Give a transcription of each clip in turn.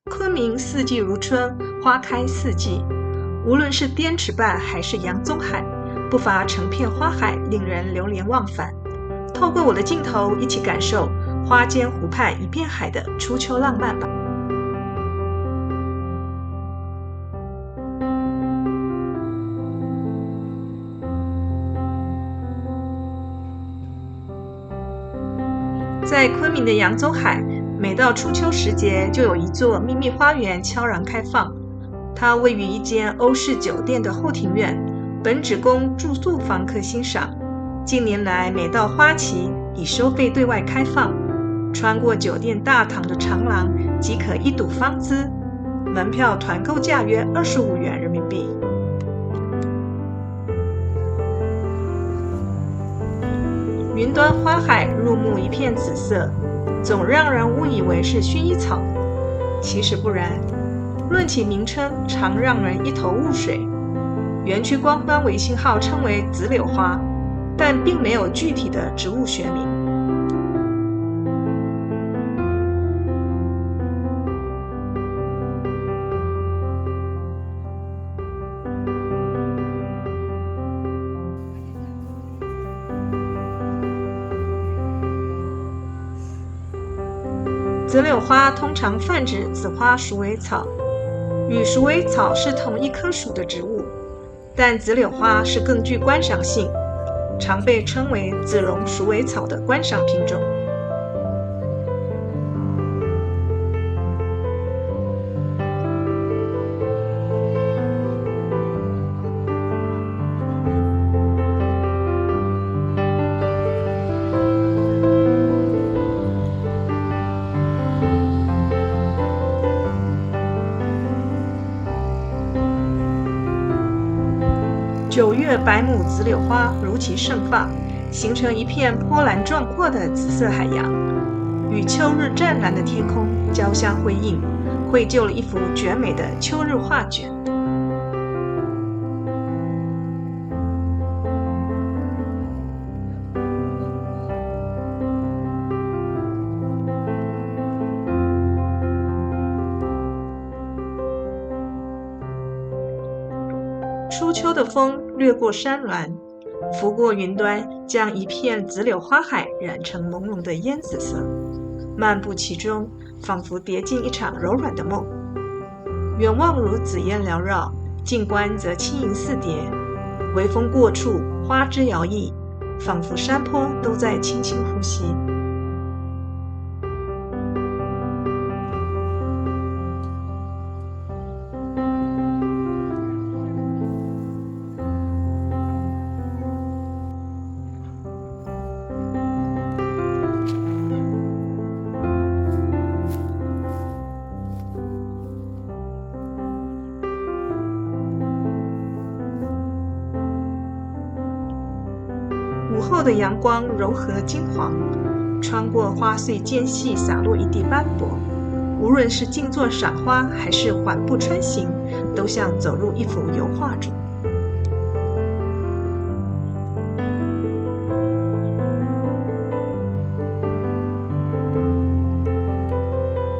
昆明四季如春，花开四季。无论是滇池畔还是洋宗海，不乏成片花海，令人流连忘返。透过我的镜头，一起感受花间湖畔一片海的初秋浪漫吧。在昆明的洋宗海，每到初秋时节，就有一座秘密花园悄然开放。它位于一间欧式酒店的后庭院，本只供住宿房客欣赏。近年来，每到花期已收费对外开放。穿过酒店大堂的长廊，即可一睹芳姿。门票团购价约25元人民币。云端花海入目一片紫色，总让人误以为是薰衣草，其实不然。论起名称，常让人一头雾水。园区官方微信号称为紫柳花，但并没有具体的植物学名。紫柳花通常泛指紫花鼠尾草，与鼠尾草是同一科属的植物，但紫柳花是更具观赏性，常被称为紫绒鼠尾草的观赏品种。9月百亩紫柳花如其盛放，形成一片波澜壮阔的紫色海洋，与秋日湛蓝的天空交相辉映，绘就了一幅绝美的秋日画卷。初秋的风掠过山峦，拂过云端，将一片紫柳花海染成朦胧的烟紫色。漫步其中，仿佛跌进一场柔软的梦。远望如紫烟缭绕，近观则轻盈似蝶。微风过处，花枝摇曳，仿佛山坡都在轻轻呼吸。午后的阳光柔和金黄，穿过花穗间隙洒落一地斑驳。无论是静坐赏花，还是缓步穿行，都像走入一幅油画中。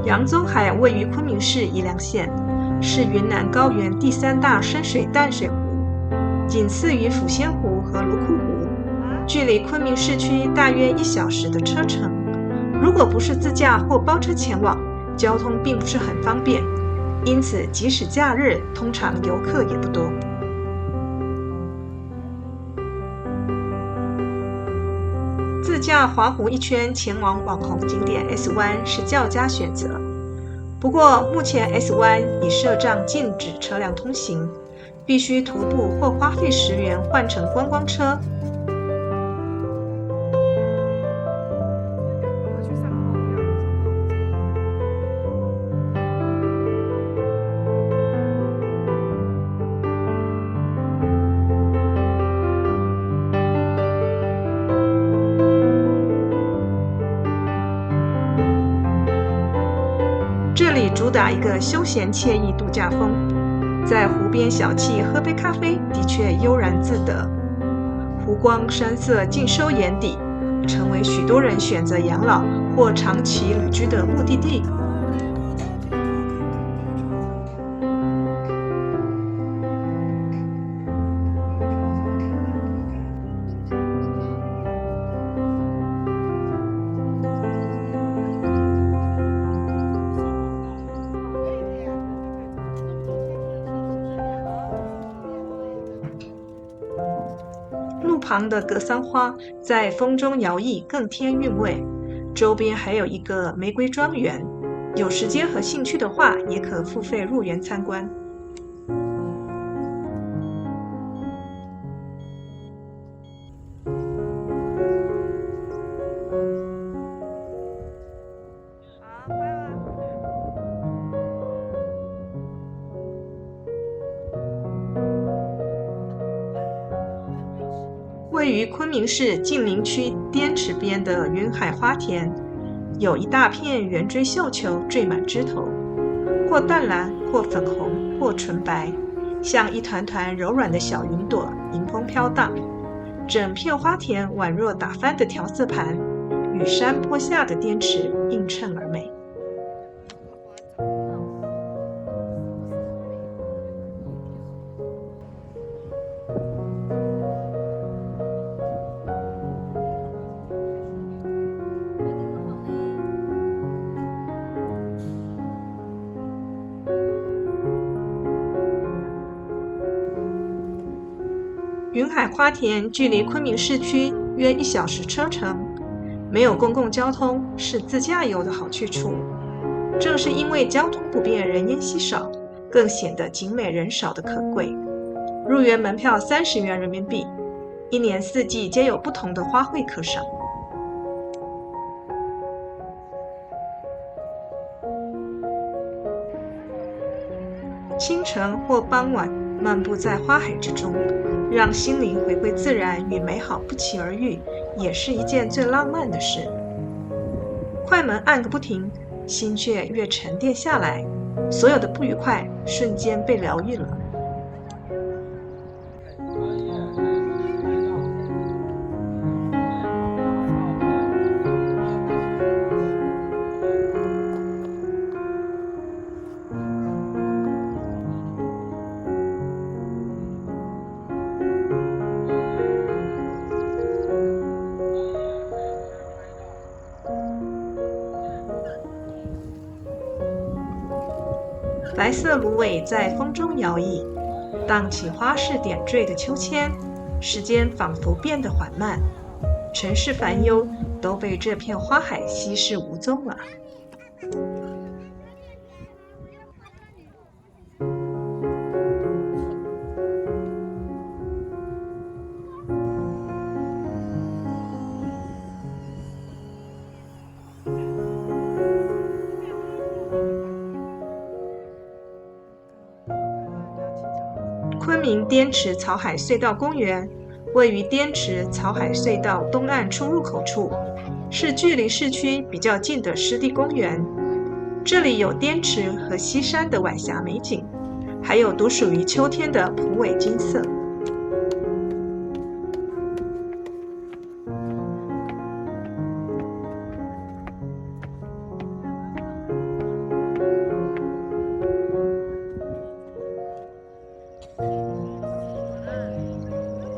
洋宗海位于昆明市宜良县，是云南高原第3大深水淡水湖，仅次于抚仙湖和泸沽湖，距离昆明市区大约1小时的车程。如果不是自驾或包车前往，交通并不是很方便，因此即使假日，通常游客也不多。自驾华湖一圈前往网红景点 S 湾是较佳选择，不过目前 S 湾已设障禁止车辆通行，必须徒步或花费10元换乘观光车。这里主打一个休闲惬意度假风，在湖边小憩喝杯咖啡的确悠然自得，湖光山色尽收眼底，成为许多人选择养老或长期旅居的目的地。旁的格桑花在风中摇曳，更添韵味。周边还有一个玫瑰庄园，有时间和兴趣的话，也可付费入园参观。位于昆明市晋陵区滇池边的云海花田，有一大片圆锥绣球缀满枝头，或淡蓝，或粉红，或纯白，像一团团柔软的小云朵迎风飘荡。整片花田宛若打翻的调色盘，与山坡下的滇池映衬而美。云海花田距离昆明市区约1小时车程，没有公共交通，是自驾游的好去处。正是因为交通不便、人烟稀少，更显得景美人少的可贵。入园门票30元人民币，一年四季皆有不同的花卉可赏。清晨或傍晚漫步在花海之中，让心灵回归自然与美好不期而遇，也是一件最浪漫的事。快门按个不停，心却越沉淀下来，所有的不愉快瞬间被疗愈了。白色芦苇在风中摇曳，荡起花式点缀的秋千，时间仿佛变得缓慢，尘世烦忧都被这片花海稀释无踪了。昆明滇池草海隧道公园位于滇池草海隧道东岸出入口处，是距离市区比较近的湿地公园。这里有滇池和西山的晚霞美景，还有独属于秋天的蒲苇金色。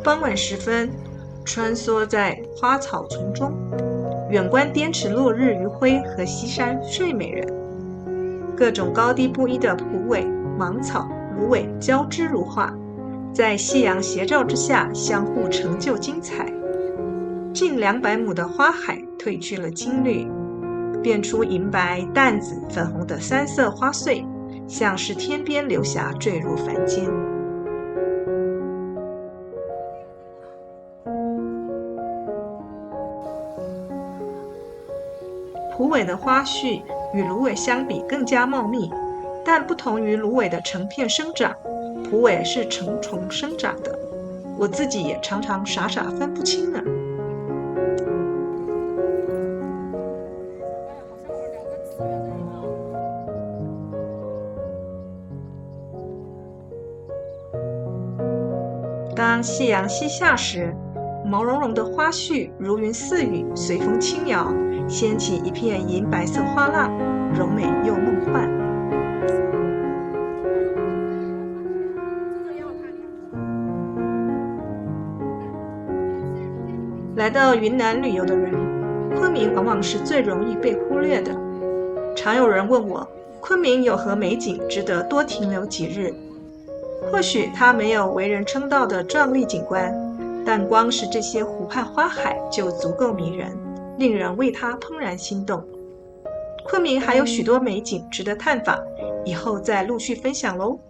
傍晚时分，穿梭在花草丛中，远观滇池落日余晖和西山睡美人。各种高低不一的蒲苇、芒草、芦苇交织如画，在夕阳斜照之下相互成就精彩。近200亩的花海褪去了青绿，变出银白、淡紫、粉红的3色花穗，像是天边流霞坠入凡间。蒲苇的花序与芦苇相比更加茂密，但不同于芦苇的成片生长，蒲苇是成丛生长的。我自己也常常傻傻分不清呢。当夕阳西下时，毛茸茸的花序如云似雨，随风轻摇，掀起一片银白色花浪，柔美又梦幻。来到云南旅游的人，昆明往往是最容易被忽略的。常有人问我，昆明有何美景值得多停留几日？或许它没有为人称道的壮丽景观，但光是这些湖畔花海就足够迷人，令人为它怦然心动。昆明还有许多美景值得探访，以后再陆续分享喽。